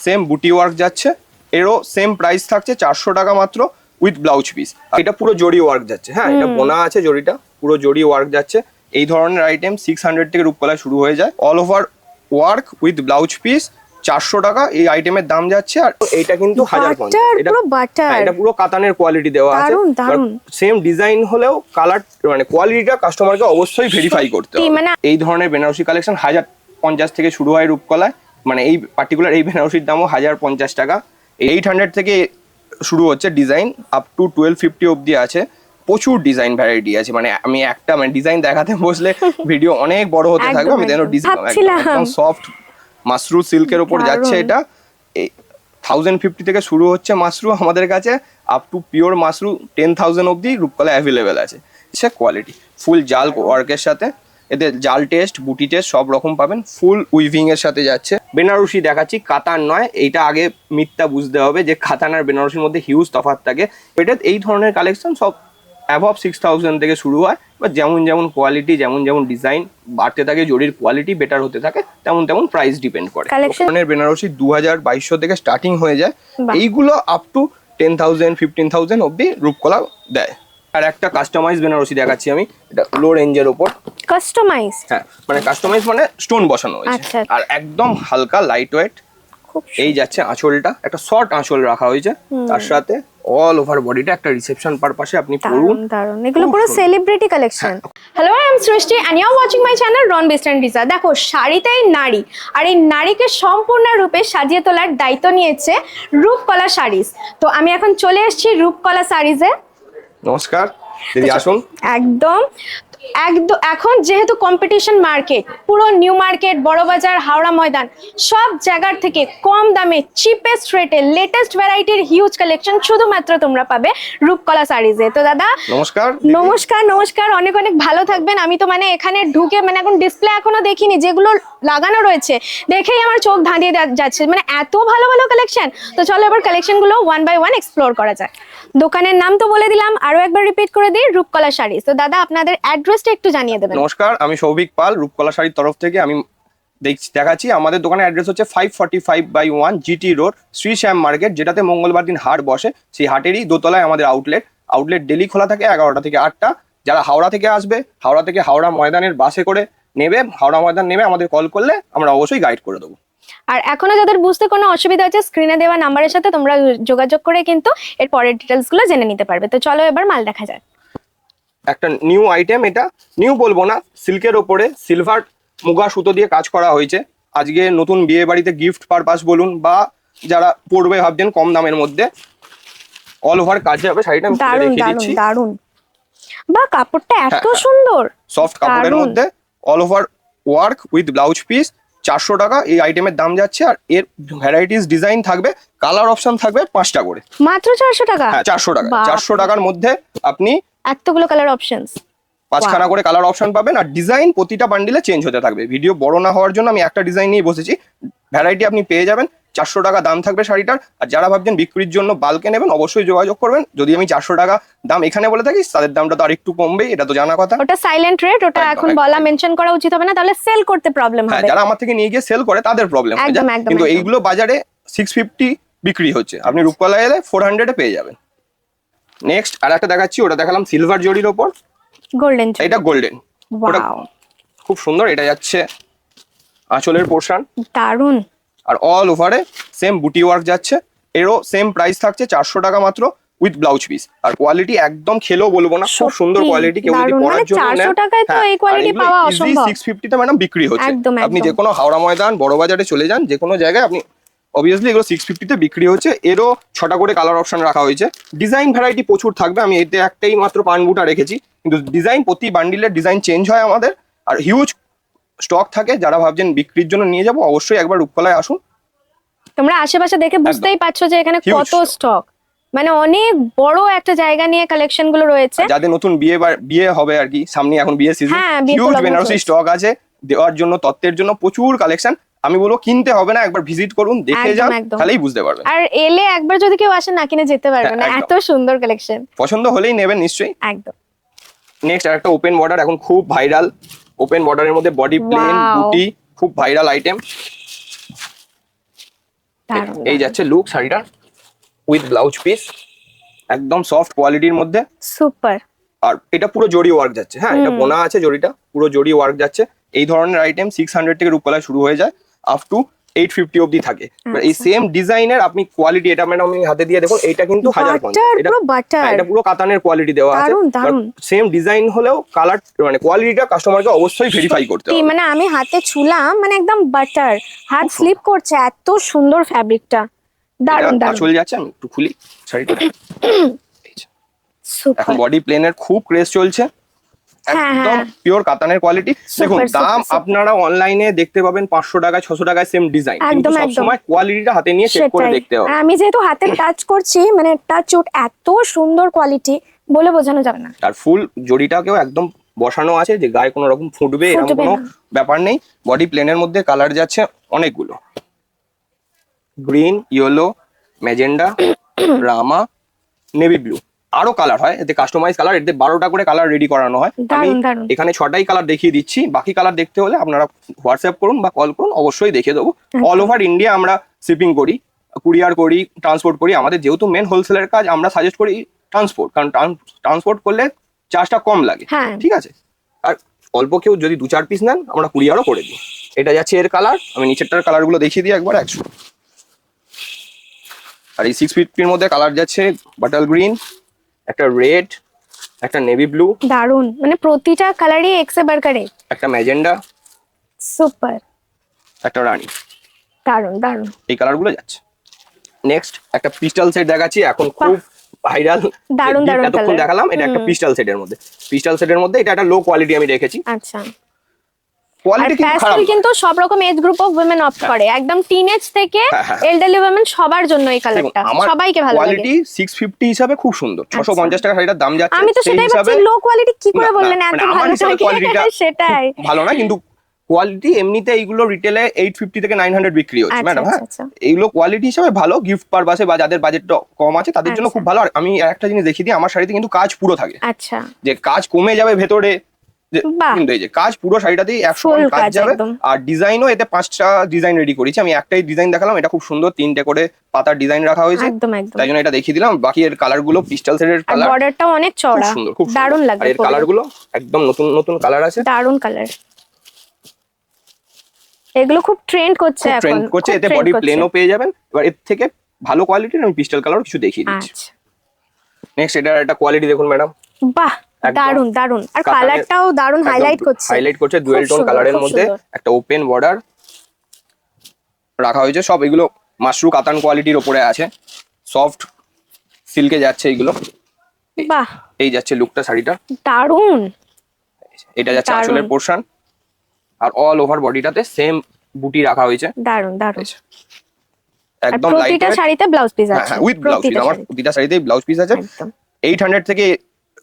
Same বুটি work যাচ্ছে, এরও সেম প্রাইস থাকছে 400 টাকা মাত্র উইথ ব্লাউজ পিস। এটা পুরো জড়ি ওয়ার্ক যাচ্ছে, হ্যাঁ এটা বোনা আছে জড়িটা, পুরো জড়ি ওয়ার্ক যাচ্ছে। এই ধরনের আইটেম 600 থেকে রূপকলায় শুরু হয়ে যায়। All over work with blouse piece 400 টাকা এই আইটেমের দাম যাচ্ছে। আর এইটা কিন্তু 1050, এটা পুরো কাতানের কোয়ালিটি দেওয়া আছে। সেম ডিজাইন হলেও কালার মানে কোয়ালিটিটা কাস্টমারকে অবশ্যই ভেরিফাই করতে হবে। এই ধরনের বেনারসি কালেকশন 1050 থেকে শুরু হয় রূপকলায়, মানে এই পার্টিকুলার এই বেনারসির দামও 1050 টাকা। 800 থেকে শুরু হচ্ছে ডিজাইন, আপ টু 1250 অবধি আছে। প্রচুর ডিজাইন ভ্যারাইটি আছে, মানে আমি একটা মানে ডিজাইন দেখাতে বসলে ভিডিও অনেক বড় হতে থাকবে। আমি দেখো ডিজাইন সফট মাশরু সিল্কের উপর যাচ্ছে। এটা 1050 থেকে শুরু হচ্ছে মাশরু আমাদের কাছে, আপ টু পিওর মাশরু 10,000 অবধি রূপকলা অ্যাভেলেবেল আছে। সে কোয়ালিটি ফুল জাল ওয়ার্কের সাথে, এতে জাল টেস্ট বুটি টেস্ট সব রকম পাবেন। ফুল উইভিং এর সাথে যাচ্ছে। বেনারসি দেখাচ্ছি, কাতান নয়। এইটা আগে মিথ্যা বুঝতে হবে যে কাতান আর বেনারসির মধ্যে হিউজ তফাৎ থাকে। এটা এই ধরনের কালেকশন সব অ্যাবভ 6000 থেকে শুরু হয়, বা যেমন যেমন কোয়ালিটি যেমন যেমন ডিজাইন বাড়তে থাকে, জরির কোয়ালিটি বেটার হতে থাকে, তেমন তেমন প্রাইস ডিপেন্ড করে। কালেকশনের বেনারসি 2200 থেকে স্টার্টিং হয়ে যায়। এইগুলো আপ টু 10,000 15,000 অবধি রূপকলা দেয়। আর একটা কাস্টমাইজ বেনারসি দেখাচ্ছি আমি, এটা লো রেঞ্জের উপর। কাস্টমাইজ, হ্যাঁ মানে কাস্টমাইজ মানে স্টোন বসানো হয়েছে। আর একদম হালকা লাইট ওয়েট। এই যাচ্ছে আঁচলটা, একটা শর্ট আঁচল রাখা হয়েছে, তার সাথে অল ওভার বডিটা একটা রিসেপশন পারপাসে আপনি পরুন। দারুন, এগুলো পুরো celebrity collection. Hello, I am Srishti and you are watching my channel Ron best and design. দেখো, শাড়িতেই নারী, আর এই নারীকে সম্পূর্ণরূপে সাজিয়ে তোলার দায়িত্ব নিয়েছে রূপকলা শাড়িজ। তো আমি এখন চলে এসেছি রূপকলা শাড়িজে। নমস্কার দিদি, আসুন। একদম একদম এখন যেহেতু কম্পিটিশন মার্কেট, পুরো নিউ মার্কেট, বড় বাজার, হাওড়া ময়দান, সব জায়গার থেকে কম দামে চিপেস্ট রেটে লেটেস্ট ভ্যারাইটির হিউজ কালেকশন শুধুমাত্র তোমরা পাবে রূপকলা শাড়িজে। তো দাদা নমস্কার। নমস্কার নমস্কার, অনেক অনেক ভালো থাকবেন। আমি তো মানে এখানে ঢুকে মানে এখন ডিসপ্লে এখনো দেখিনি, যেগুলো লাগানো রয়েছে দেখেই আমার চোখ ধাঁধিয়ে যাচ্ছে, মানে এত ভালো ভালো কালেকশন। তো চলো এবার কালেকশনগুলো ওয়ান বাই ওয়ান এক্সপ্লোর করা যায়। দোকানের নাম তো বলে দিলাম, আরো একবার রিপিট করে দিই, রূপকলা শাড়িজ। তো দাদা আপনাদের অ্যাড্রেসটা একটু জানিয়ে দেবেন। নমস্কার, আমি সৌভিক পাল, রূপকলা শাড়ির তরফ থেকে আমি দেখাচ্ছি। আমাদের দোকানের অ্যাড্রেস হচ্ছে 545/1 জিটি রোড, শ্রী শ্যাম মার্কেট, যেটাতে মঙ্গলবার দিন হাট বসে। সেই হাটেরই দোতলায় আমাদের আউটলেট ডেলি খোলা থাকে 11টা থেকে 8টা। যারা হাওড়া থেকে আসবে, হাওড়া থেকে হাওড়া ময়দানের বাসে করে নেবে, হাওড়া ময়দান নেবে, আমাদের কল করলে আমরা অবশ্যই গাইড করে দেবো। আর এখনো যাদের বুঝতে কোনো অসুবিধা আছে, স্ক্রিনে দেওয়া নাম্বারের সাথে তোমরা যোগাযোগ করে কিন্তু এর পরের ডিটেলস গুলো জেনে নিতে পারবে। তো চলো এবার মাল দেখা যায়। একটা নিউ আইটেম, এটা নিউ বলবো না, সিল্কের ওপরে সিলভার মুগা সুতো দিয়ে কাজ করা হয়েছে। আজকে নতুন বিয়ে বাড়িতে গিফট পারপাস বলুন, বা যারা পরবে ভাবছেন কম দামের মধ্যে, অল ওভার কাজ হবে। শাড়িটা আমি দেখিয়ে দিচ্ছি। দারুন, বা কাপড়টা এত সুন্দর, সফট কাপড়ের মধ্যে all over work with blouse piece 400 টাকা এই আইটেমের দাম যাচ্ছে। আর এর ভ্যারাইটিস ডিজাইন থাকবে, কালার অপশন থাকবে 5টা করে, মাত্র 400 টাকা। হ্যাঁ 400 টাকা। 400 টাকার মধ্যে আপনি এতগুলো কালার অপশনস, 5খানা করে কালার অপশন পাবেন। আর ডিজাইন প্রতিটা বান্ডিলে চেঞ্জ হতে থাকবে। ভিডিও বড় না হওয়ার জন্য আমি একটা ডিজাইন নিয়ে বসেছি। ভ্যারাইটি আপনি পেয়ে যাবেন। 400 টাকা দাম থাকবে শাড়িটার। আর যারা ভাবছেন বিক্রির জন্য বাল্কে নেবেন, অবশ্যই যোগাযোগ করবেন। যদি আমি 400 টাকা দাম এখানে বলে থাকি, তাদের দামটা তো আর একটু কমবে, এটা তো জানা কথা। ওটা সাইলেন্ট রেট, ওটা এখন বলা মেনশন করা উচিত হবে না, তাহলে সেল করতে প্রবলেম হবে। যারা আমার থেকে নিয়ে গিয়ে সেল করে তাদের প্রবলেম হয়, কিন্তু এইগুলো বাজারে 650 বিক্রি হচ্ছে, আপনি রূপকলা এলে 400 এ পেয়ে যাবেন। নেক্সট আর একটা দেখাচ্ছি, ওটা দেখালাম সিলভার জরির ওপর, গোল্ডেন। এটা গোল্ডেন, ওটা খুব সুন্দর। এটা যাচ্ছে আঁচলের পোরশন, দারুন। আর অল ওভারে সেম বুটি ওয়ার্ক যাচ্ছে। এরও সেম প্রাইস থাকছে 400 টাকা মাত্র উইথ ব্লাউজ পিস। আর কোয়ালিটি একদম খেলেও বলবো না, খুব সুন্দর কোয়ালিটি। কেউ যদি পরার জন্য 400 টাকায় তো এই কোয়ালিটি পাওয়া অসম্ভব। 650 তে ম্যাডাম বিক্রি হচ্ছে। আপনি যে কোনো হাওড়া ময়দান, বড় বাজারে চলে যান, যে কোনো জায়গায় আপনি অবভিয়াসলি এগুলো 650 তে বিক্রি হচ্ছে। এরও 6টা করে কালার অপশন রাখা হয়েছে। ডিজাইন ভ্যারাইটি প্রচুর থাকবে। আমি এতে একটাই মাত্র পানবুটা রেখেছি, কিন্তু ডিজাইন প্রতি বান্ডিলের ডিজাইন চেঞ্জ হয় আমাদের। আর হিউজ স্টক থাকে। যারা ভাবছেন বিক্রির জন্য নিয়ে যাবো, অবশ্যই একবার রূপকলায় আসুন। তোমরা আশেপাশে দেখে বুঝতেই পারছো যে এখানে কত স্টক, মানে অনেক বড় একটা জায়গা নিয়ে কালেকশন গুলো রয়েছে। যাদের নতুন বিয়ে হবে আর কি, সামনে এখন বিয়ে সিজন, হিউজ বেনারসি স্টক আছে দেওয়ার জন্য, তত্ত্বের জন্য প্রচুর কালেকশন। আমি বলবো কিনতে হবে না, একবার ভিজিট করুন, দেখে যান, তাহলেই বুঝতে পারবেন। আর এলে একবার যদি কেউ আসে না কিনে যেতে পারবে না, এত সুন্দর কালেকশন। পছন্দ হলেই নেবেন নিশ্চয়ই। একদম। নেক্সট আর একটা ওপেন বর্ডার, এখন খুব ভাইরাল। ওপেন বর্ডারের মধ্যে বডি প্লেন বুটি, খুব ভাইরাল আইটেম। দারুণ, এই যাচ্ছে লুক শাড়িটা উইথ ব্লাউজ পিস, একদম সফট কোয়ালিটির মধ্যে। সুপার। আর এটা পুরো জরি ওয়ার্ক যাচ্ছে, হ্যাঁ এটা বোনা আছে, জরিটা পুরো জরি ওয়ার্ক যাচ্ছে। এই ধরনের আইটেম 600 থেকে রূপকলায় শুরু হয়ে যায়, আপ টু 850 অবধি থাকে। এবার এই সেম ডিজাইনের আপনি কোয়ালিটি, এটা ম্যাডাম আমি হাতে দিয়ে দেখুন, এটা কিন্তু 1050, এটা পুরো বাটার। এটা পুরো কাতানের কোয়ালিটি দেওয়া আছে। দারুণ, দারুণ। সেম ডিজাইন হলেও কালার মানে কোয়ালিটিটা কাস্টমারকে অবশ্যই ভেরিফাই করতে কি হবে। মানে আমি হাতে ছুলাম, মানে একদম বাটার, হাত স্লিপ করছে, এত সুন্দর ফ্যাব্রিকটা। দারুণ দারুণ। চলে যাচ্ছে, আমি একটু খুলি শাড়িটা। সুপার। এখন বডি প্লেনের খুব ক্রেজ চলছে, হ্যাঁ, একদম হ্যাঁ। পিওর কাতানের কোয়ালিটি। দেখুন Super, দাম super. আপনারা অনলাইনে দেখতে পাবেন 500 টাকায় 600 টাকায় সেম ডিজাইন, কিন্তু একদম, একদম। সবসময় কোয়ালিটিটা হাতে নিয়ে চেক করে সেটাই। দেখতে হবে। আর আমি যেহেতু হাতে টাচ করছি, মানে টাচ উড এত সুন্দর কোয়ালিটি, বলে বোঝানো যাবে না। আর ফুল জড়িটাকেও একদম বসানো আছে, যে গায়ে কোনো রকম ফুটবে এরকম ফুটবে কোনো না। ব্যাপার নেই। বডি প্লেনের মধ্যে কালার যাচ্ছে অনেকগুলো, গ্রিন, ইয়েলো, ম্যাজেন্ডা, রামা, নেভি ব্লু, আরো কালার হয় এতে, কাস্টমাইজ কালার, এতে 12টা করে কালার রেডি করানো হয়। আমি দারুণ, দারুণ। এখানে 6টাই কালার দেখিয়ে দিচ্ছি, বাকি কালার দেখতে হলে আপনারা হোয়াটসঅ্যাপ করুন বা কল করুন, অবশ্যই দেখিয়ে দেবো। অল ওভার ইন্ডিয়া আমরা শিপিং করি, কুরিয়ার করি, ট্রান্সপোর্ট করি। আমাদের যেহেতু মেন হোলসেলের কাজ, আমরা সাজেস্ট করি ট্রান্সপোর্ট, কারণ ট্রান্সপোর্ট করলে চার্জটা কম লাগে, হ্যাঁ। ঠিক আছে। আর অল্প কেউ যদি 2-4 পিস নেন, আমরা কুরিয়ারও করে দিই। এটা যাচ্ছে এর কালার, আমি নিচেরটার কালারগুলো দেখিয়ে দিই একবার 100। আর এই 650-র মধ্যে কালার যাচ্ছে বাটার গ্রিন, একটা রেড, একটা নেভি ব্লু, দারুণ, মানে প্রতিটা কালারই এক্সে বার্কারে। একটা ম্যাজেন্ডা, সুপার। একটা রানী। দারুণ দারুণ। এই কালারগুলো যাচ্ছে। নেক্সট একটা পিস্টাল সেট দেখাচ্ছি, এখন খুব ভাইরাল। দারুণ, দারুণ এতক্ষণ colour। দেখালাম, এটা একটা পিস্টাল সেটের মধ্যে। পিস্টাল সেটের মধ্যে এটা একটা লো কোয়ালিটি আমি রেখেছি, আচ্ছা। আর কোয়ালিটি কিন্তু খারাপ প্যাস্টেল না। কিন্তু সব রকম এজ গ্রুপ অফ উইমেন অফ করে, একদম টিনেজ থেকে হ্যাঁ, হ্যাঁ। এল্ডারলি উইমেন সবার জন্য এই দেখুন, কালারটা আমার সবাইকে ভালো লাগে। কোয়ালিটি 650 হিসাবে খুব সুন্দর, 650 টাকা শাড়িটার দাম যাচ্ছে। আমি তো সেই সেটাই ভাবছি, হিসাবে লো কোয়ালিটি কি করে না, বললেন না, এত মানে আমার ভালো হিসাবে থাকে? কোয়ালিটিটা সেটাই। ভালো না, কিন্তু কোয়ালিটি এমনিতে এইগুলো রিটেলে 850 থেকে 900 বিক্রি হচ্ছে আচ্ছা, ম্যাডাম। হ্যাঁ, আচ্ছা, এইগুলো কোয়ালিটি হিসাবে ভালো, গিফট পারপাসে বা যাদের বাজেটটা কম আছে তাদের জন্য আচ্ছা। খুব ভালো। আর আমি একটা জিনিস দেখিয়ে দিই, আমার শাড়িতে কিন্তু কাজ পুরো থাকে, আচ্ছা। যে কাজ কমে যাবে ভেতরে, যে বাহ। কিন্তু এই যে কাজ পুরো শাড়িটাতেই 100 Full কাজ কাজ যাবে। একদম। আর ডিজাইনও এতে 5টা ডিজাইন রেডি করেছি, আমি একটাই ডিজাইন দেখালাম, এটা খুব সুন্দর, 3টে করে পাতার ডিজাইন রাখা হয়েছে, একদম একদম। তাই জন্য এটা দেখিয়ে দিলাম। বাকি এর কালার গুলো পিস্টাল সেটের আর কালার, বর্ডারটাও অনেক খুব চওড়া, সুন্দর, খুব দারুণ সুন্দর। আর লাগবে এর কালার গুলো একদম নতুন নতুন কালার আছে, দারুণ কালার। এগুলো খুব ট্রেন্ড করছে এখন, ট্রেন্ড করছে, খুব এতে trend বডি করছে। প্লেনও পেয়ে যাবেন। এবার এর থেকে ভালো কোয়ালিটির আমি পিস্টাল কালার কিছু দেখিয়ে দিচ্ছি। আচ্ছা। নেক্সট এটার একটা কোয়ালিটি দেখুন ম্যাডাম, বাহ, একদম দারুণ দারুণ। আর কাতানের- কালারটাও দারুণ হাইলাইট করছে। হাইলাইট করছে ডুয়েল খুব টোন সুন্দর, কালারের খুব মধ্যে, সুন্দর। একটা ওপেন বর্ডার রাখা হয়েছে। সব এগুলো মাশরু কাতান কোয়ালিটির ওপরে আছে, সফট সিল্কে যাচ্ছে এইগুলো। বাহ, এই যাচ্ছে লুকটা শাড়িটা, দারুণ এটা যাচ্ছে দারুণ। আঁচলের পোর্শন। আর অল ওভার বডিটাতে সেম বুটি রাখা হয়েছে, দারুণ দারুণ। আর একদম লাইট প্রতিটা শাড়িতে ব্লাউজ পিস আছে। With blouse piece. প্রতিটা আমার শাড়িতে। প্রতিটা শাড়িতেই ব্লাউজ পিস আছে। একদম। 800 থেকে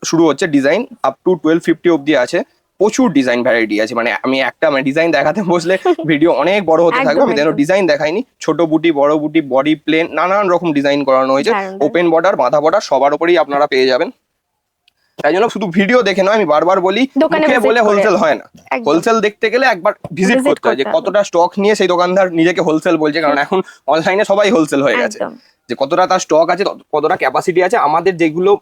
শুরু হচ্ছে ডিজাইন, আপ টু 1250 অবধি আছে। প্রচুর ডিজাইন ভ্যারাইটি আছে, মানে আমি একটা ডিজাইন দেখাতে বসলে ভিডিও অনেক বড় হতে থাকবে। একদম, আমি যেন একদম। ডিজাইন দেখাইনি, ছোট বুটি, বড় বুটি, বডি প্লেন, নানান রকম ডিজাইন করানো হয়েছে। দারুণ, দারুণ। ওপেন বর্ডার, বাঁধা বর্ডার সবার উপরেই আপনারা পেয়ে যাবেন। তাই জন্য শুধু ভিডিও দেখে নয়, আমি বারবার বলি, দোকানে মুখে visit বলে করে। হোলসেল হয় না। একদম। হোলসেল দেখতে গেলে একবার ভিজিট Visit করতে হয়, যে করতে হবে। কতটা স্টক নিয়ে সেই দোকানদার নিজেকে হোলসেল বলছে। কারণ এখন অনলাইনে সবাই হোলসেল হয়ে গেছে, একদম। যে কতটা তার স্টক আছে, কতটা ক্যাপাসিটি আছে। আমাদের যেগুলো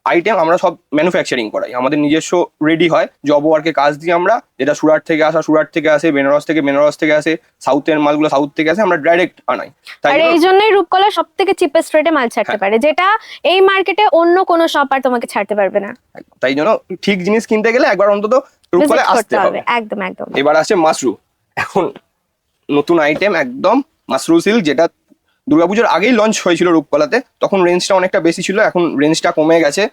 আইটেম আমরা সব ম্যানুফ্যাকচারিং করাই, আমাদের নিজস্ব রেডি হয়, জব ওয়ার্কে কাজ দিই আমরা। যেটা সুরাট থেকে আসা সুরাট থেকে আসে, বেনারস থেকে বেনারস থেকে আসে, সাউথের মালগুলো সাউথ থেকে আসে, আমরা ডাইরেক্ট আনাই। তাই আর জন্য- এই জন্যই রূপকলা সব থেকে চিপেস্ট রেটে মাল ছাড়তে হ্যাঁ। পারে, যেটা এই মার্কেটে অন্য কোনো শপ আর তোমাকে ছাড়তে পারবে না। তাই জন্য ঠিক জিনিস কিনতে গেলে একবার অন্তত Visit রূপকলায় আসতে করতে হবে। হবে, একদম একদম। এবার আসছে মাশরু, এখন নতুন আইটেম একদম মাশরু সিল্ক, যেটা দুর্গাপুজোর আগেই লঞ্চ হয়েছিল রূপকলাতে। তখন রেঞ্জটা অনেকটা বেশি ছিল, এখন রেঞ্জটা কমে গেছে।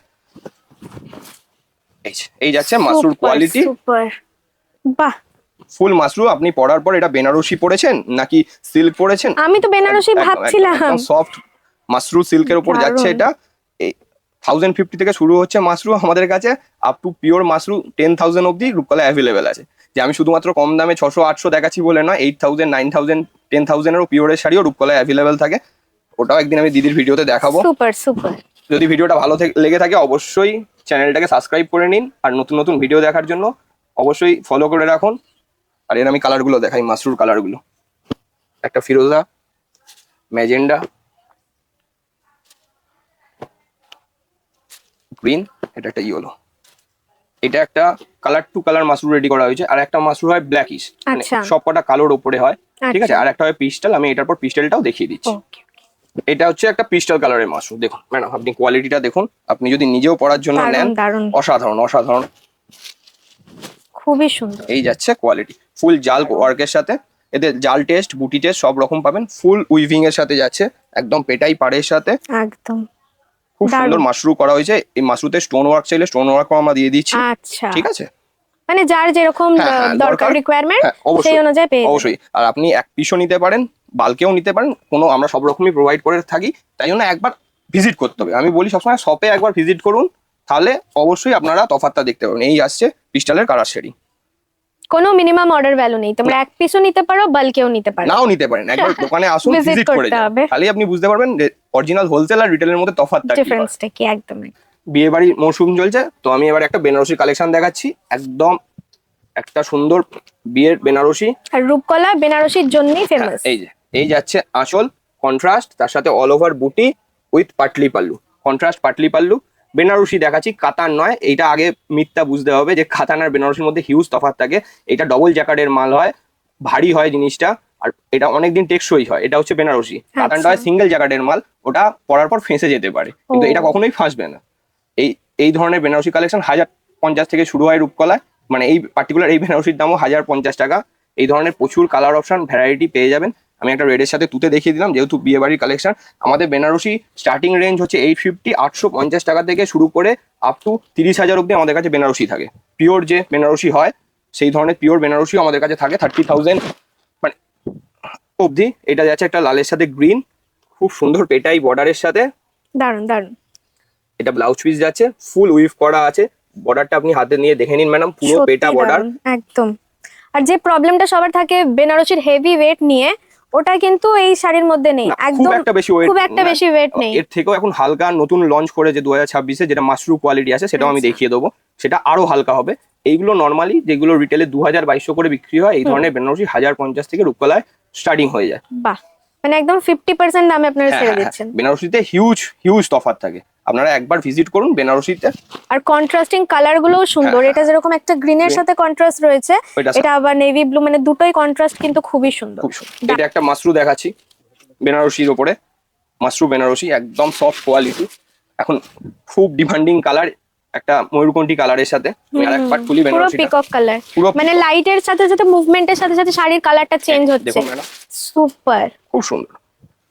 এই যাচ্ছে মাশরুর কোয়ালিটি, সুপার। বাহ, ফুল মাশরু। আপনি পরার পর এটা বেনারসি পরেছেন নাকি সিল্ক পরেছেন? আমি তো বেনারসি ভাবছিলাম। সফট মাশরু সিল্কের উপর দারুণ। যাচ্ছে এটা। 1050 থেকে শুরু হচ্ছে মাশরু আমাদের কাছে, আপ টু পিওর মাশরু 10,000 অব্দি রূপকলা অ্যাভেলেবেল আছে। যে আমি শুধুমাত্র কম দামে 600-800 দেখাচ্ছি বলে নয়, 8,000, 9,000, 10,000-এরও পিওরের শাড়িও রূপকলা অ্যাভেলেবেল থাকে। ওটাও একদিন আমি দিদির ভিডিওতে দেখাবো। Super super. যদি ভিডিওটা ভালো লেগে থাকে অবশ্যই চ্যানেলটাকে সাবস্ক্রাইব করে নিন, আর নতুন নতুন ভিডিও দেখার জন্য অবশ্যই ফলো করে রাখুন। আর এর আমি কালারগুলো দেখাই, মাশরুর কালারগুলো, একটা ফিরোজা, ম্যাজেন্ডা, গ্রিন, এটা একটা ইয়েলো। এটা একটা colour two colour mushroom ready করা হয়েছে, আর একটা মাশরুম হয় ব্ল্যাকিশ, মানে আচ্ছা। সব কটা কালোর ওপরে হয়, ঠিক আছে। আচ্ছা। আর একটা হয় পিস্টাল, আমি এটার পর পিস্টালটাও দেখিয়ে দিচ্ছি। ওকে। এটা হচ্ছে একটা পিস্টাল কালারের মাশরুম। দেখুন ম্যাডাম, আপনি কোয়ালিটিটা দেখুন, আপনি যদি নিজেও পড়ার জন্য দারুণ নেন, দারুণ, অসাধারণ অসাধারণ। খুবই সুন্দর। এই যাচ্ছে কোয়ালিটি, ফুল জাল ওয়ার্কের সাথে, এতে জাল টেস্ট, বুটি টেস্ট সব রকম পাবেন। ফুল উইভিং এর সাথে যাচ্ছে, একদম পেটাই পাড়ের সাথে। একদম খুব সুন্দর দারুণ। মাশরু করা হয়েছে। এই মাশরুতে স্টোন ওয়ার্ক চাইলে স্টোন ওয়ার্কও আমরা দিয়ে দিচ্ছি, আচ্ছা, ঠিক আছে। মানে যার যেরকম হ্যাঁ, হ্যাঁ, দরকার রিকোয়ারমেন্ট হ্যাঁ, সেই অবশ্যই অনুযায়ী পেয়ে যাবেন। অবশ্যই। আর আপনি এক পিসও নিতে পারেন, বাল্কেও নিতে পারেন, কোনো আমরা সব রকমই প্রোভাইড করে থাকি। তাই জন্য একবার ভিজিট করতে হবে। আমি বলি সবসময় শপে একবার ভিজিট করুন, তাহলে অবশ্যই আপনারা তফাৎটা দেখতে পাবেন। এই আসছে পিস্টালের কালার শেডিং। কোনো মিনিমাম অর্ডার ভ্যালু নেই, তোমরা এক পিসও নিতে পারো, বাল্কেও নিতে পারো। নাও নিতে পারেন, একবার দোকানে আসুন, Visit ভিজিট করে করতে যান, হবে। তাহলে আপনি বুঝতে পারবেন যে অরিজিনাল হোলসেল আর রিটেলের মধ্যে তফাৎটা কি হয়। ডিফারেন্সটা কি একদম। বিয়ে বাড়ির মৌসুম চলছে, তো আমি এবার একটা বেনারসি কালেকশন দেখাচ্ছি। একদম একটা সুন্দর বিয়ের বেনারসি। আর রূপকলা বেনারসির জন্যই ফেমাস। এই যে এই যাচ্ছে আঁচল, কন্ট্রাস্ট, তার সাথে অল ওভার বুটি উইথ পাটলি পাল্লু, কন্ট্রাস্ট পাটলি পাল্লু। বেনারসি দেখাচ্ছি, কাতান নয়। এইটা আগে মিথ্যা বুঝতে হবে যে কাতান আর বেনারসির মধ্যে হিউজ তফাৎ থাকে। এটা ডবল জ্যাকার্ডের মাল হয়, ভারী হয় জিনিসটা, আর এটা অনেকদিন টেকসই হয়। এটা হচ্ছে বেনারসি। কাতানটা হয় সিঙ্গেল জ্যাকার্ডের মাল, ওটা পরার পর ফেঁসে যেতে পারে, কিন্তু এটা কখনোই ফাঁসবে না। এই এই ধরনের বেনারসি কালেকশন 1050 থেকে শুরু হয় রূপকলায়, মানে এই পার্টিকুলার এই বেনারসির দামও 1050 টাকা। এই ধরনের প্রচুর কালার অপশন ভ্যারাইটি পেয়ে যাবেন। আমি একটা রেডের সাথে তুতে দেখিয়ে দিলাম, যেহেতু বিয়ে বাড়ির কালেকশন। আমাদের বেনারসি স্টার্টিং রেঞ্জ হচ্ছে 850, 850 টাকা থেকে শুরু করে আপ টু 30,000 অব্দি আমাদের কাছে বেনারসি থাকে। পিওর যে বেনারসি হয়, সেই ধরনের পিওর বেনারসিও আমাদের কাছে থাকে 30,000 মানে অবধি। এটা যাচ্ছে একটা লালের সাথে গ্রিন, খুব সুন্দর পেটাই বর্ডারের সাথে। দারুণ দারুণ। এটা ব্লাউজ পিস যাচ্ছে, ফুল উইভ করা আছে। বর্ডারটা আপনি হাতে নিয়ে দেখে নিন ম্যাডাম, পুরো সত্যি পেটা বর্ডার। দারুণ, একদম। আর যে প্রবলেমটা সবার থাকে বেনারসির হেভি ওয়েট নিয়ে, ওটা কিন্তু এই শাড়ির মধ্যে নেই। না, একদম খুব একটা বেশি ওয়েট, খুব একটা বেশি ওয়েট নেই। এর থেকেও এখন হালকা নতুন লঞ্চ করেছে 2026-এ, যেটা মাশরু কোয়ালিটি আছে, সেটাও আমি আচ্ছা। দেখিয়ে দেবো। সেটা আরো হালকা হবে। এইগুলো নর্মালি যেগুলো রিটেলে 2000-2200 করে বিক্রি হয়, এই ধরনের বেনারসি 1050 থেকে রূপকলায় স্টার্টিং হয়ে যায়। বাহ, মানে একদম 50% দামে আপনারা হ্যাঁ, ছেড়ে হ্যাঁ, দিচ্ছেন। বেনারসিতে হিউজ হিউজ তফাৎ থাকে, আপনারা একবার ভিজিট করুন বেনারসিতে। আর কন্ট্রাস্টিং কালার গুলোও সুন্দর। হ্যাঁ, এটা যেরকম একটা গ্রিনের Green, সাথে কন্ট্রাস্ট রয়েছে, ওইটা এটা আবার নেভি ব্লু, মানে দুটোই কন্ট্রাস্ট কিন্তু খুবই সুন্দর। খুব সুন্দর। এটা একটা মাশরু দেখাচ্ছি বেনারসির ওপরে, মাশরু বেনারসি, একদম সফট কোয়ালিটি। এখন খুব ডিমান্ডিং কালার, একটা ময়ূরকণ্ঠী কালারের সাথে। আমি আর এক পার্ট খুলি পুরো বেনারসিটা। পিকক কালার, পুরো মানে লাইটের সাথে সাথে মুভমেন্টের সাথে সাথে শাড়ির কালারটা চেঞ্জ হচ্ছে। দেখুন ম্যাডাম, সুপার, খুব সুন্দর।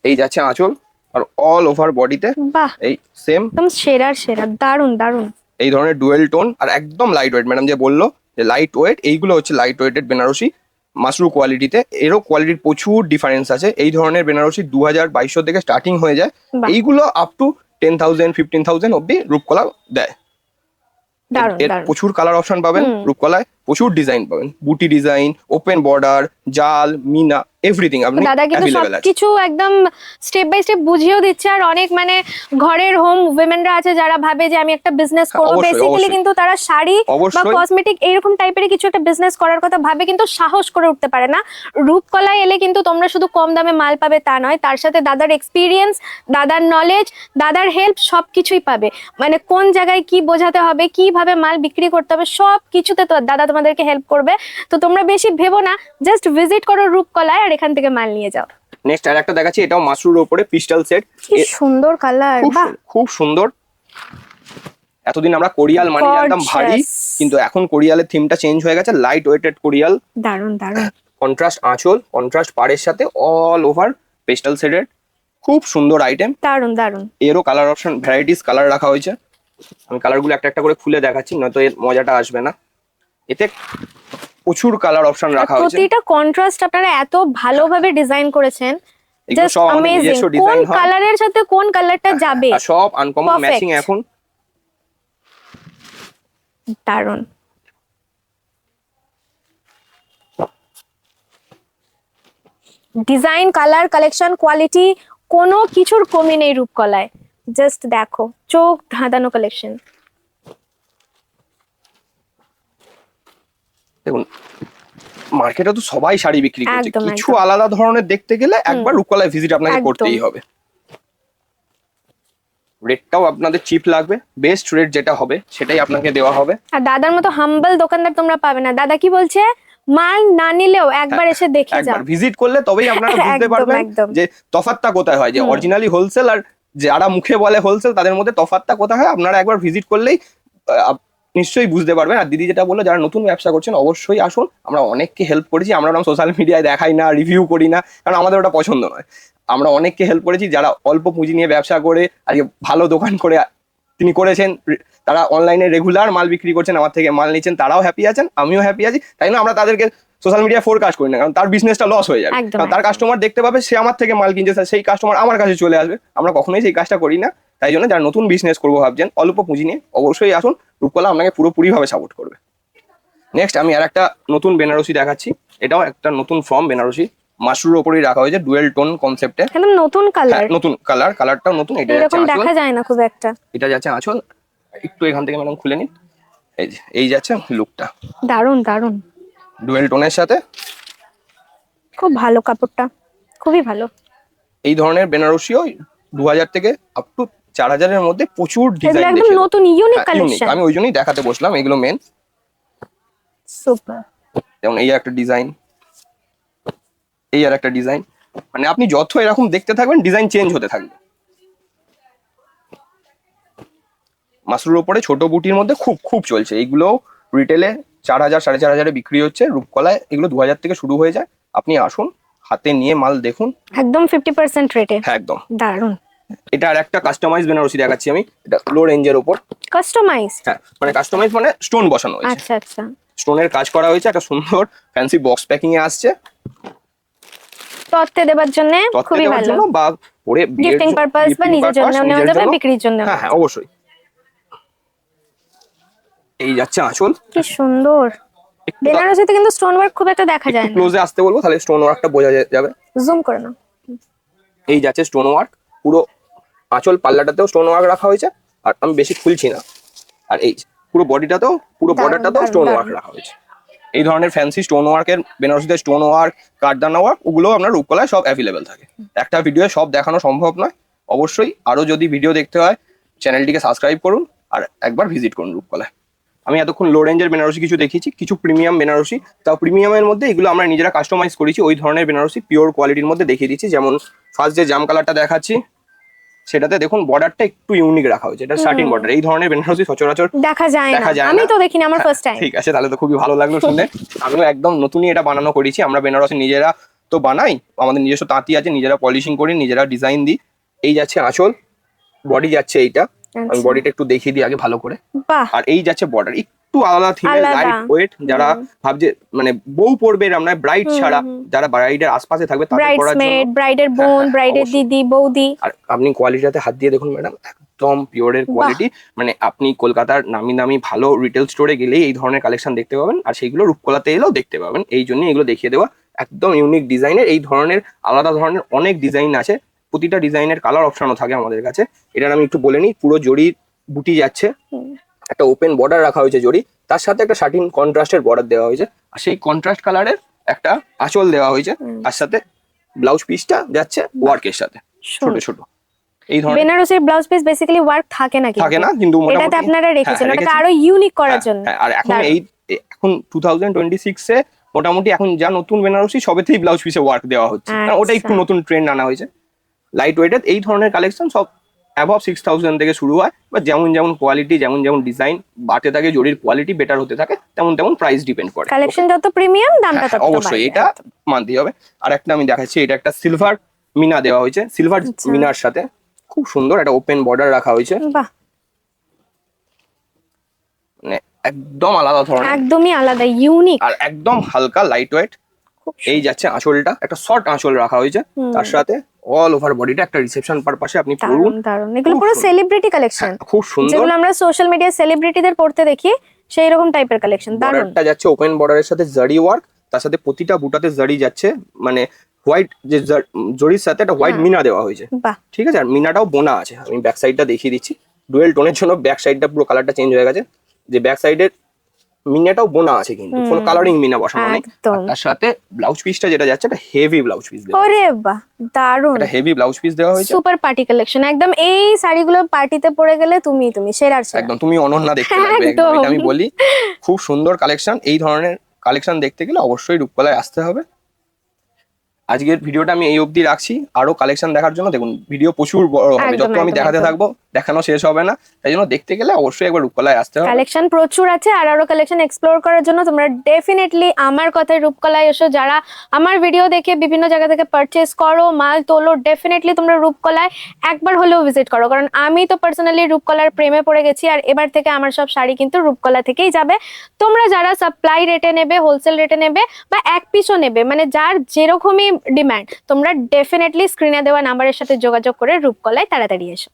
এই যাচ্ছে আঁচল, আর অল ওভার বডিতে বাহ, এই সেম একদম সেরার সেরা, দারুণ দারুণ। এই ধরনের ডুয়েল টোন, আর একদম লাইট ওয়েট। ম্যাডাম যে বললো যে লাইট ওয়েট, এইগুলো হচ্ছে লাইট ওয়েটেড বেনারসি মাশরু কোয়ালিটিতে। এরও কোয়ালিটির প্রচুর ডিফারেন্স আছে। এই ধরনের বেনারসি 2000-2200 থেকে স্টার্টিং হয়ে যায়। বাহ। এইগুলো আপ টু 10,000, 15,000 অব্দি রূপকলা দেয়। দারুণ এর দারুণ। প্রচুর কালার অপশন পাবেন রূপকলায়, প্রচুর ডিজাইন পাবেন, বুটি ডিজাইন, ওপেন বর্ডার, জাল, মিনা, এভরিথিং আপনি দাদা কিন্তু অ্যাভেলেবেল আছে। সবকিছু একদম স্টেপ বাই স্টেপ বুঝিয়েও দিচ্ছে। আর অনেক মানে ঘরের হোম উইমেনরা আছে যারা ভাবে যে আমি একটা বিজনেস হ্যাঁ, করবো, অবশ্যই, বেসিক্যালি অবশ্যই। কিন্তু তারা শাড়ি বা অবশ্যই। কসমেটিক এইরকম টাইপের কিছু একটা বিজনেস করার কথা ভাবে, কিন্তু সাহস করে উঠতে পারে না। রূপকলায় এলে কিন্তু তোমরা শুধু কম দামে মাল পাবে তা নয়, তার সাথে দাদার এক্সপিরিয়েন্স, দাদার নলেজ, দাদার হেল্প সবকিছুই পাবে। মানে কোন জায়গায় কি বোঝাতে হবে, কিভাবে মাল বিক্রি করতে হবে, সব কিছুতে তো দাদা তোমাদেরকে হেল্প করবে। তো তোমরা বেশি ভেবো না, জাস্ট ভিজিট করো রূপকলায় আর এখান থেকে মাল নিয়ে যাও। নেক্সট আর একটা দেখাচ্ছি, এটাও মাশরুর উপরে পিস্টাল সেট। কি সুন্দর কালার, বাহ, খুব সুন্দর। এতদিন আমরা কোরিয়াল মানে জানতাম ভারী, Gorgeous. কিন্তু এখন কোরিয়ালের থিমটা চেঞ্জ হয়ে গেছে, লাইট ওয়েটেড কোরিয়াল। দারুণ দারুণ। কন্ট্রাস্ট আঁচল, কন্ট্রাস্ট পাড়ের সাথে অল ওভার পেস্টাল শেডেড, খুব সুন্দর আইটেম। দারুণ দারুণ। এরও কালার অপশন ভ্যারাইটিস কালার রাখা হয়েছে। আমি কালারগুলো একটা একটা করে খুলে দেখাচ্ছি, নয়তো এর মজাটা আসবে না। এতে প্রচুর কালার অপশন রাখা হয়েছে। প্রতিটা কন্ট্রাস্ট আপনারা এত ভালোভাবে ডিজাইন করেছেন, এগুলো জাস্ট সব আমাদের অ্যামেজিং। নিজস্ব কোন ডিজাইন হয়, কালারের সাথে কোন কালারটা যাবে, আর সব আনকমন Perfect. ম্যাচিং। এখন দারুণ। ডিজাইন, কালার, কালেকশন, কোয়ালিটি, কোনো কিছুর কমি নেই রূপকলায়। জাস্ট দেখো, চোখ ধাঁধানো কালেকশন। দেখুন মার্কেটে তো সবাই শাড়ি বিক্রি করছে, একদম, কিছু একদম। আলাদা ধরনের দেখতে গেলে একবার রূপকলায় ভিজিট আপনাকে একদম। করতেই হবে। রেটটাও আপনাদের চিপ লাগবে, বেস্ট রেট যেটা হবে সেটাই আপনাকে দেওয়া হবে। আর দাদার মতো হাম্বল দোকানদার তোমরা পাবে না। দাদা কি বলছে, মাল না নিলেও একবার এসে দেখে যাও। একবার ভিজিট করলে তবেই আপনারা বুঝতে একদম, পারবেন একদম। যে তফাৎটা কোথায় হয়, যে অরিজিনালি হোলসেল আর যারা মুখে বলে হোলসেল তাদের মধ্যে তফাৎটা কোথায় হয়। আপনারা একবার ভিজিট করলেই নিশ্চয়ই বুঝতে পারবেন। আর দিদি যেটা বললো, যারা নতুন ব্যবসা করছেন অবশ্যই আসুন, আমরা অনেককে হেল্প করেছি। আমরা ওরকম সোশ্যাল মিডিয়ায় দেখাই না, রিভিউ করি না, কারণ আমাদের ওটা পছন্দ নয়। আমরা অনেককে হেল্প করেছি যারা অল্প পুঁজি নিয়ে ব্যবসা করে আজকে ভালো দোকান করে তিনি করেছেন, তারা অনলাইনে রেগুলার মাল বিক্রি করছেন, আমার থেকে মাল নিচ্ছেন, তারাও হ্যাপি আছেন, আমিও হ্যাপি আছি। তাই না আমরা তাদেরকে সোশ্যাল মিডিয়া ফোরকাস্ট করি না, কারণ তার বিজনেসটা লস হয়ে যাবে। একদম, কারণ তার কাস্টমার দেখতে পাবে সে আমার থেকে মাল কিনছে, সেই কাস্টমার আমার কাছে চলে আসবে। আমরা কখনোই সেই কাজটা করি না। তাই জন্য যারা নতুন বিজনেস করবো ভাবছেন অল্প পুঁজি নিয়ে, অবশ্যই আসুন, রূপকলা আপনাকে পুরোপুরিভাবে সাপোর্ট করবে। নেক্সট আমি আর একটা নতুন বেনারসি দেখাচ্ছি। এটাও একটা নতুন ফর্ম বেনারসি, মাশরুর ওপরেই রাখা হয়েছে, ডুয়েল টোন কনসেপ্টে। একদম নতুন কালার, নতুন কালার, কালারটাও নতুন। এটা যাচ্ছে এরকম আঁচল, দেখা যায় না খুব একটা। এটা যাচ্ছে আঁচল। একটু এখান থেকে ম্যাডাম খুলে নিন। এই যাচ্ছে লুকটা, দারুন দারুন, ডুয়েল টোনের সাথে। খুব ভালো কাপড়টা, খুবই ভালো। এই ধরনের বেনারসিও 2000 থেকে আপ টু 4000-এর মধ্যে প্রচুর এগুলো ডিজাইন একদম নতুন ইউনিক কালেকশন। আমি ওই জন্যই দেখাতে বসলাম, এগুলো মেন। সুপার। যেমন এই একটা ডিজাইন, এই আর একটা ডিজাইন, মানে আপনি যত এরকম দেখতে থাকবেন ডিজাইন চেঞ্জ হতে থাকবে। মাসরুর ওপরে ছোট বুটির মধ্যে খুব খুব চলছে। এইগুলো রিটেলে 4000 4500-এ বিক্রি হচ্ছে, রূপকলায় এগুলো 2000 থেকে শুরু হয়ে যায়। আপনি আসুন, হাতে নিয়ে মাল দেখুন, একদম 50% রেটে। হ্যাঁ একদম। দারুন। এটা আর একটা কাস্টমাইজ বেনারসি দেখাচ্ছি আমি, এটা লো রেঞ্জের ওপর। কাস্টমাইজ? হ্যাঁ, মানে কাস্টমাইজ মানে স্টোন বসানো হয়েছে, আচ্ছা আচ্ছা। স্টোনের কাজ করা হয়েছে, একটা সুন্দর ফ্যান্সি বক্স প্যাকিং এ আসছে। তত্ত্বে দেবার জন্য তত্ত্বে খুবই দেওয়ার ভালো, জন্য বা পরে গিফটিং পারপাস বা নিজের জন্য নেওয়া যাবে, বিক্রির জন্য। হ্যাঁ হ্যাঁ অবশ্যই। এই যাচ্ছে আঁচল, কি সুন্দর। বেনারসিতে কিন্তু স্টোন ওয়ার্ক খুব একটা দেখা যায় না। ক্লোজে আসতে বলবো, তাহলে স্টোন ওয়ার্কটা বোঝা যাবে। জুম করে নাও। এই যাচ্ছে স্টোন ওয়ার্ক, পুরো আঁচল পাল্লাটাতেও স্টোন ওয়ার্ক রাখা হয়েছে। আর আমি বেশি খুলছি না। আর এই পুরো বডিটাতেও, পুরো দারুণ, বর্ডারটাতেও দারুণ, স্টোন ওয়ার্ক দারুণ। রাখা হয়েছে। এই ধরনের ফ্যান্সি স্টোন ওয়ার্কের বেনারসিতে স্টোন ওয়ার্ক, কাঠদানা ওয়ার্ক, ওগুলো আপনার রূপকলায় সব অ্যাভেলেবেল থাকে। একটা ভিডিও সব দেখানো সম্ভব নয়। অবশ্যই আরো যদি ভিডিও দেখতে হয় চ্যানেলটিকে সাবস্ক্রাইব করুন আর একবার ভিজিট করুন রূপকলায়। আমি এতক্ষণ লো রেঞ্জের বেনারসি কিছু দেখিয়েছি, কিছু প্রিমিয়াম বেনারসি, তাও প্রিমিয়ামের মধ্যে এগুলো আমরা নিজেরা কাস্টমাইজ করেছি, ওই ধরনের বেনারসি পিওর কোয়ালিটির মধ্যে দেখিয়ে দিচ্ছি। যেমন ফার্স্ট যে জাম কালারটা দেখাচ্ছি, সেটাতে দেখুন বর্ডারটা একটু ইউনিক রাখা হয়েছে, এটা শার্টিন বর্ডার। এই ধরনের বেনারসি সচরাচর দেখা যায় দেখা না, যায় আমি না। তো দেখিনি, আমার ফার্স্ট টাইম। ঠিক আছে, তাহলে তো খুবই ভালো লাগলো শুনে। আমিও একদম নতুনই এটা বানানো করেছি। আমরা বেনারসি নিজেরা তো বানাই, আমাদের নিজস্ব তাঁতি আছে, নিজেরা পলিশিং করি, নিজেরা ডিজাইন দিই। এই যাচ্ছে আঁচল, বডি যাচ্ছে এইটা, আমি বডিটা একটু দেখিয়ে দিই আগে ভালো করে। বাহ, আর এই যাচ্ছে বর্ডার, একটু আলাদা থিমের, আলাদা। Light weight. যারা ভাবছে মানে বউ পড়বে আমরা ব্রাইড ছাড়া, যারা ব্রাইডের আশপাশে থাকবে তাদের পরার ব্রাইডসমেড, জন্য। ব্রাইডের হ্যাঁ, বোন, হ্যাঁ, ব্রাইডের অবশ্যই। দিদি, বৌদি। আর আপনি কোয়ালিটিতে হাত দিয়ে দেখুন ম্যাডাম, একদম পিওরের কোয়ালিটি। মানে আপনি কলকাতার নামি নামি ভালো রিটেল স্টোরে গেলেই এই ধরনের কালেকশন দেখতে পাবেন, আর সেইগুলো রূপকলাতে এলেও দেখতে পাবেন। এই জন্য এগুলো দেখিয়ে দেওয়া, একদম ইউনিক ডিজাইনের। এই ধরনের আলাদা ধরনের অনেক ডিজাইন আছে, প্রতিটা ডিজাইনের কালার অপশনও থাকে আমাদের কাছে। এটার আমি একটু বলে নিই, পুরো জড়ির বুটি যাচ্ছে, একটা ওপেন বর্ডার রাখা হয়েছে জড়ি, তার সাথে একটা শার্টিন কন্ট্রাস্টের বর্ডার দেওয়া হয়েছে, আর সেই কন্ট্রাস্ট কালারের একটা আঁচল দেওয়া হয়েছে। তার সাথে ব্লাউজ পিসটা যাচ্ছে ওয়ার্কের সাথে ছোট ছোট। এই ধরনের বেনারসির ব্লাউজ পিস বেসিক্যালি ওয়ার্ক থাকে না, থাকে না, কিন্তু এটাতে মোটামুটি আপনারা রেখেছেন, হ্যাঁ, ওটাকে রেখেছি। আরো ইউনিক করার হ্যাঁ, জন্য। হ্যাঁ, আর এখন দারুণ। এখন 2026-এ মোটামুটি এখন যা নতুন বেনারসি সবেতেই ব্লাউজ পিসে ওয়ার্ক দেওয়া হচ্ছে, কারণ ওটা একটু আচ্ছা। নতুন ট্রেন্ড আনা হয়েছে। লাইট ওয়েটেড এই ধরনের কালেকশন সব অ্যাবভ 6000 থেকে শুরু হয়, বা যেমন যেমন কোয়ালিটি, যেমন যেমন ডিজাইন বাড়তে থাকে, জরির কোয়ালিটি বেটার হতে থাকে, তেমন তেমন প্রাইস ডিপেন্ড করে। কালেকশন যত প্রিমিয়াম, দামটা তত অবশ্যই এটা মানতেই হবে। আর একটা আমি দেখাচ্ছি, এটা একটা সিলভার মিনা দেওয়া হয়েছে, সিলভার আচ্ছা। মিনার সাথে খুব সুন্দর একটা ওপেন বর্ডার রাখা হয়েছে, বাহ, মানে একদম আলাদা ধরনের একদমই আলাদা, ইউনিক। আর একদম হালকা লাইট ওয়েট। এই যাচ্ছে আঁচলটা, একটা শর্ট আঁচল রাখা হয়েছে, তার সাথে অল ওভার বডিটা একটা রিসেপশন পারপাসে আপনি পরুন। দারুণ দারুণ, এগুলো খুব পুরো সুন্দর। সেলিব্রিটি কালেকশন, খুব সুন্দর। যেগুলো আমরা সোশ্যাল মিডিয়া সেলিব্রিটিদের পড়তে দেখি, সেই রকম টাইপের কালেকশন। দারুণ। বর্ডারটা যাচ্ছে ওপেন বর্ডারের সাথে জারি ওয়ার্ক, তার সাথে প্রতিটা বুটাতে জারি যাচ্ছে, মানে হোয়াইট যে জরির সাথে একটা হোয়াইট মিনা দেওয়া হয়েছে, বাহ, ঠিক আছে। আর মিনাটাও বোনা আছে, আমি ব্যাক সাইডটা দেখিয়ে দিচ্ছি। ডুয়েল টোনের জন্য ব্যাক সাইডটা পুরো কালারটা চেঞ্জ হয়ে গেছে। যে ব্যাক সাইডের মিনাটাও বোনা আছে, কিন্তু কোনো কালারিং মিনা বসানো নেই। একদম। আর তার সাথে ব্লাউজ পিসটা যেটা যাচ্ছে এটা হেভি ব্লাউজ পিস দেওয়া, ওরে বাহ, দারুণ। এটা হেভি ব্লাউজ পিস দেওয়া হয়েছে। সুপার পার্টি কালেকশন একদম। এই শাড়িগুলো পার্টিতে পরে গেলে তুমি সেরার সেরা। একদম তুমি অনন্যা দেখতে লাগবে, একদম একদম। এটা আমি বলি। খুব সুন্দর কালেকশন। এই ধরনের কালেকশন দেখতে গেলে অবশ্যই রূপকলায় আসতে হবে। আজকের ভিডিওটা আমি এই অবধি রাখছি। আরো কালেকশন দেখার জন্য দেখুন ভিডিও প্রচুর বড় হবে, একদম, যত আমি একদম, দেখাতে একদম। থাকবো দেখানো শেষ হবে না। তাই জন্য দেখতে গেলে অবশ্যই একবার রূপকলায় আসতে হবে। কালেকশন প্রচুর আছে, আর আরো কালেকশন এক্সপ্লোর করার জন্য তোমরা ডেফিনেটলি আমার কথায় রূপকলায় এসো। যারা আমার ভিডিও দেখে বিভিন্ন জায়গা থেকে পারচেস করো, মাল তোলো, ডেফিনেটলি তোমরা রূপকলায় একবার হলেও ভিজিট করো। কারণ আমি তো পার্সোনালি রূপকলার প্রেমে পড়ে গেছি, আর এবার থেকে আমার সব শাড়ি কিন্তু রূপকলা থেকেই যাবে। তোমরা যারা সাপ্লাই রেটে নেবে, হোলসেল রেটে নেবে, বা এক পিসও নেবে, মানে যার যেরকমই ডিমান্ড, তোমরা ডেফিনেটলি স্ক্রিনে দেওয়া নাম্বারের সাথে যোগাযোগ করে রূপকলায় তাড়াতাড়ি এসো।